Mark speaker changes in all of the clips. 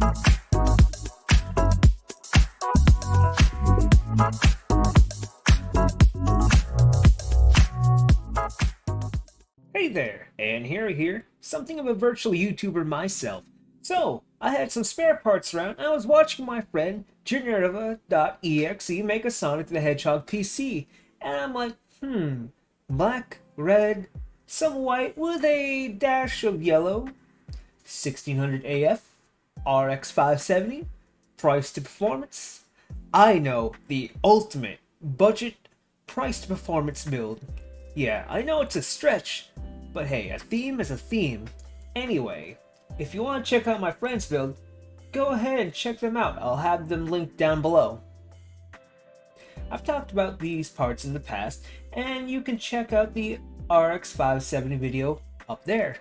Speaker 1: Hey there, and here, something of a virtual YouTuber myself. So, I had some spare parts around, and I was watching my friend Ginerva.exe make a Sonic the Hedgehog PC, and I'm like, black, red, some white with a dash of yellow, 1600 AF, RX 570, price to performance. I know, the ultimate budget price to performance build. Yeah, I know it's a stretch, but hey, a theme is a theme. Anyway, if you want to check out my friend's build, go ahead and check them out. I'll have them linked down below. I've talked about these parts in the past, and you can check out the RX 570 video up there.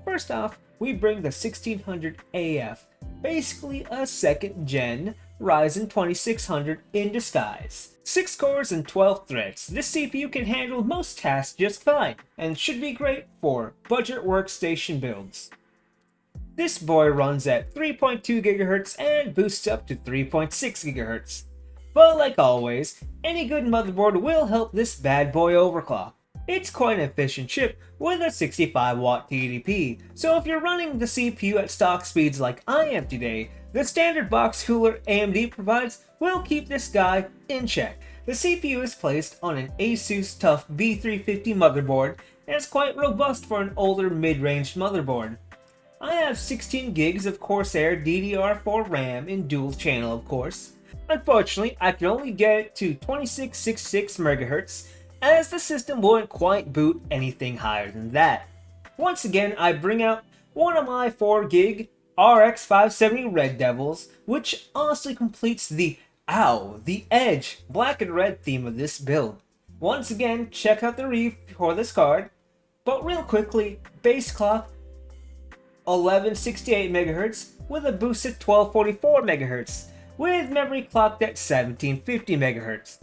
Speaker 1: First off, we bring the 1600 AF, basically a second gen Ryzen 2600 in disguise. 6 cores and 12 threads, this CPU can handle most tasks just fine, and should be great for budget workstation builds. This boy runs at 3.2 GHz and boosts up to 3.6 GHz. But like always, any good motherboard will help this bad boy overclock. It's quite an efficient chip with a 65 watt TDP, so if you're running the CPU at stock speeds like I am today, the standard box cooler AMD provides will keep this guy in check. The CPU is placed on an Asus TUF B350 motherboard and is quite robust for an older mid-range motherboard. I have 16 gigs of Corsair DDR4 RAM in dual channel, of course. Unfortunately, I can only get it to 2666 MHz, as the system won't quite boot anything higher than that. Once again, I bring out one of my 4 gig RX 570 Red Devils, which honestly completes the Edge black and red theme of this build. Once again, check out the review for this card, but real quickly, base clock 1168 MHz with a boosted 1244 MHz, with memory clocked at 1750 MHz.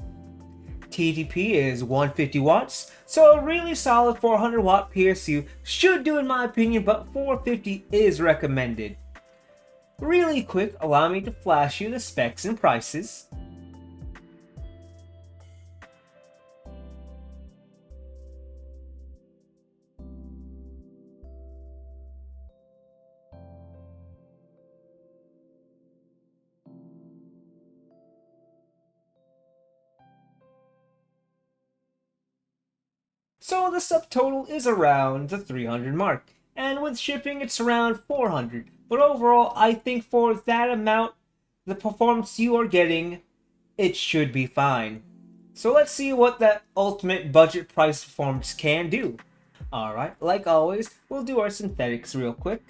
Speaker 1: TDP is 150 watts, so a really solid 400 watt PSU should do in my opinion, but 450 is recommended. Really quick, allow me to flash you the specs and prices. So the subtotal is around the 300 mark, and with shipping it's around 400. But overall, I think for that amount, the performance you are getting, it should be fine. So let's see what that ultimate budget price performance can do. Alright, like always, we'll do our synthetics real quick.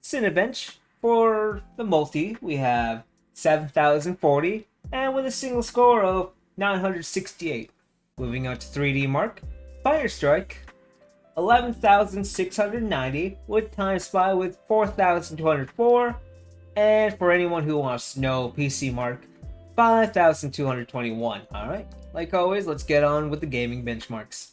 Speaker 1: Cinebench, for the multi, we have 7040, and with a single score of 968. Moving on to 3D Mark, Firestrike, 11,690 with Time Spy with 4,204, and for anyone who wants to know, PCMark 5,221. Alright, like always, let's get on with the gaming benchmarks.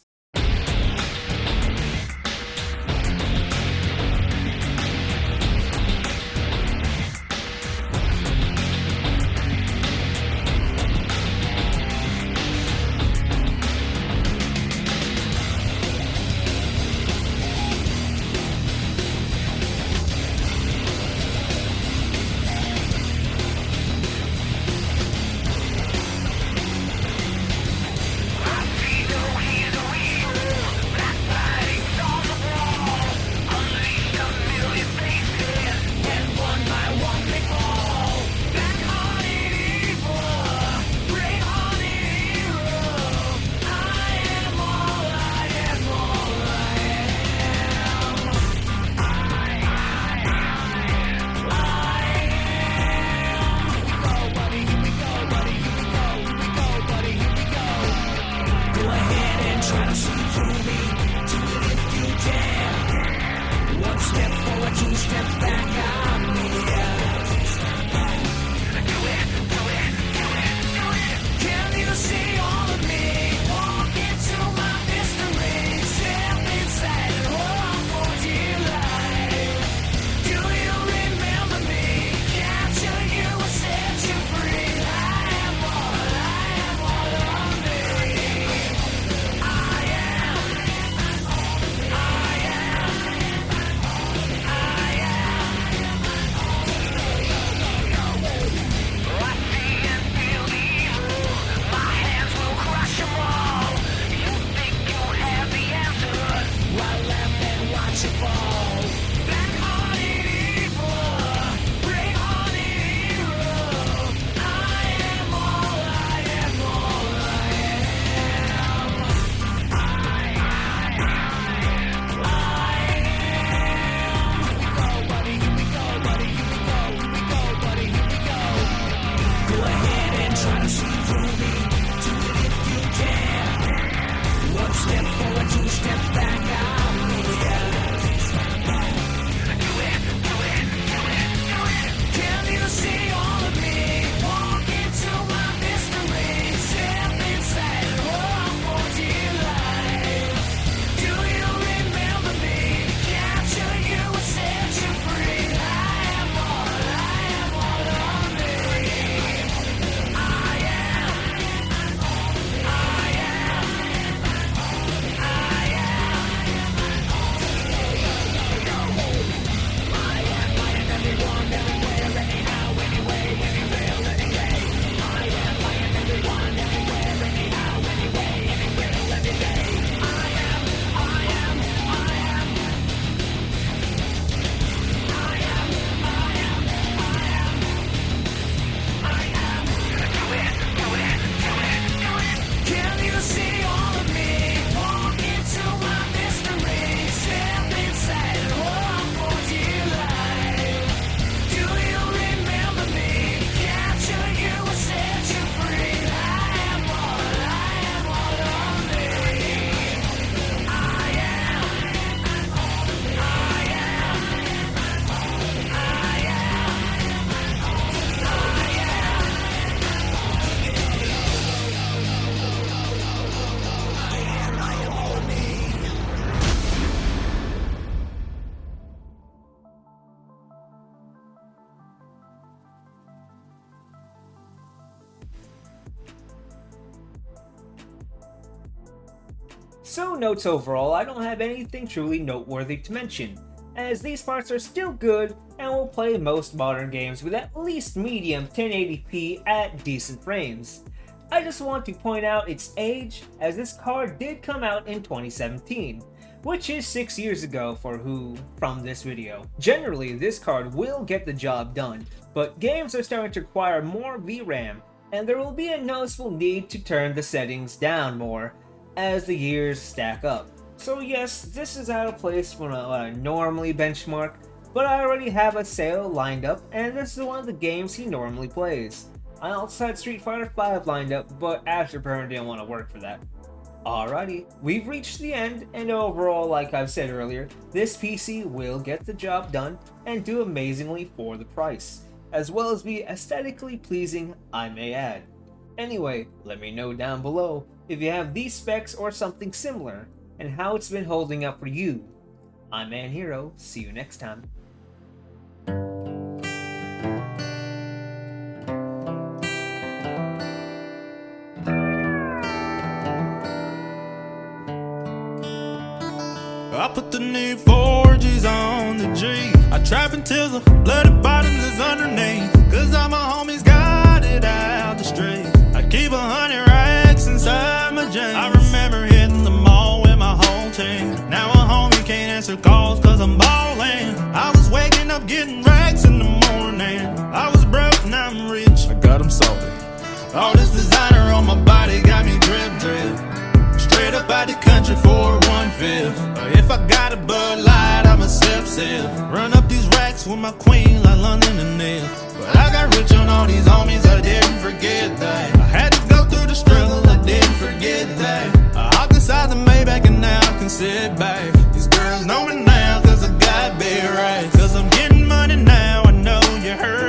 Speaker 1: So notes overall, I don't have anything truly noteworthy to mention, as these parts are still good and will play most modern games with at least medium 1080p at decent frames. I just want to point out its age, as this card did come out in 2017, which is 6 years ago for who from this video. Generally, this card will get the job done, but games are starting to require more VRAM, and there will be a noticeable need to turn the settings down more as the years stack up. So yes, this is out of place from what I normally benchmark, but I already have a sale lined up, and this is one of the games he normally plays. I also had Street Fighter V lined up, but Afterburner didn't want to work for that. Alrighty, we've reached the end, and overall, like I've said earlier, this PC will get the job done and do amazingly for the price, as well as be aesthetically pleasing, I may add. Anyway, let me know down below if you have these specs or something similar, and how it's been holding up for you. I'm ManHero, see you next time.
Speaker 2: I put the need 4Gs on the G. I trap until the bloody body